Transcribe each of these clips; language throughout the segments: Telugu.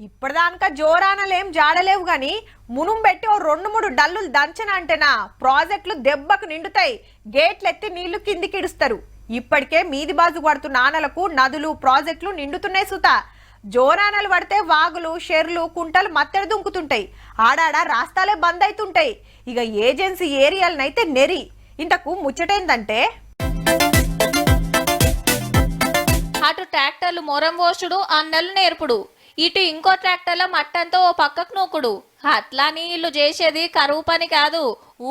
ఇప్పటిదాకా జోరానలేం జాడలేవు గాని మునుం పెట్టి ఓ 2-3 డల్లులు దంచన అంటేనా ప్రాజెక్టులు దెబ్బకు నిండుతాయి. గేట్లెత్తి నీళ్లు కిందికి ఇడుస్తారు. ఇప్పటికే మీది బాజు పడుతున్న ఆనలకు నదులు ప్రాజెక్టులు నిండుతున్నాయి. సుత జోరానలు పడితే వాగులు షెర్లు కుంటలు మత్తెడు దుంకుతుంటాయి. ఆడాడ రాస్తాలే బంద్ అవుతుంటాయి. ఇక ఏజెన్సీ ఏరియాలనైతే నెరి. ఇంతకు ముచ్చటేందంటే అటు ట్రాక్టర్లు మొరం పోసుడు అన్నలు నేర్పుడు, ఇటు ఇంకో ట్రాక్టర్ల మట్టంతో ఓ పక్కకు నూకుడు. అట్లా నీళ్లు చేసేది కరువు పని కాదు,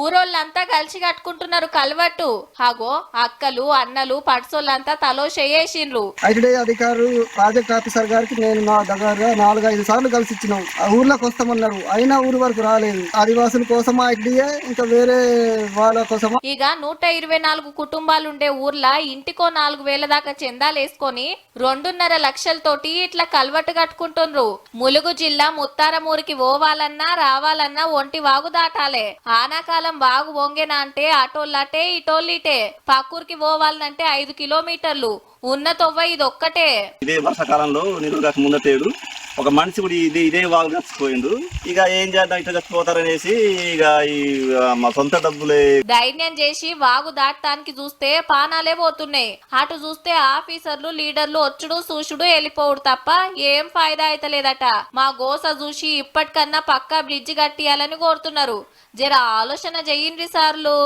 ఊరోళ్ళంతా కలిసి కట్టుకుంటున్నారు కలవట్టు. హాగో అక్కలు అన్నలు పట్సోళ్ళంతా తలో చేసిండ్రు. ఐటీడీ అధికారులు ప్రాజెక్ట్ ఆఫీసర్ గారికి నేను నా దగ్గర 4-5 సార్లు కలిసి ఇచ్చినాం. ఆ ఊర్లోకి వస్తామన్నారు, అయినా ఊరు వరకు రాలేదు. ఆదివాసుల కోసం ఐటీడీఏ ఇంకా వేరే వాళ్ళ కోసం. ఇక 124 కుటుంబాలుండే ఊర్ల ఇంటికో 4,000 దాకా చందాలు వేసుకొని 2.5 లక్షలతోటి ఇట్లా కలవట్టు కట్టుకుంటుండ్రు. ములుగు జిల్లా ముత్తారమూరికి పోవాలన్నా రావాలన్నా ఒంటి వాగు దాటాలే. ఆనాకాలం వాగు వంగెనా అంటే అటోళ్ళటే ఇటోళ్ళిటే. పక్కూరికి పోవాలంటే 5 కిలోమీటర్లు. ఉన్న తొవ్వ ఇదొక్కటే. ఇదే వర్షాకాలంలో నిరుగాక ముందటేడు ఒక మనిషి కూడా ఇదే వాగు చచ్చిపోయిండు. ఇక ఏం చేద్దాం, ఇట్లా చచ్చిపోతారనేసి ఇక ఈ మా సొంత డబ్బులే ధైర్యం చేసి వాగు దాటడానికి చూస్తే పానాలే పోతున్నాయి. అటు చూస్తే ఆఫీసర్లు లీడర్లు వచ్చుడు చూసుడు వెళ్ళిపోవుడు తప్ప ఏం ఫాయిదా అయితలేదట. మా గోస చూసి ఇప్పటికన్నా పక్కా బ్రిడ్జి కట్టియాలని కోరుతున్నారు. జర ఆలోచన చెయ్యండి సార్లు.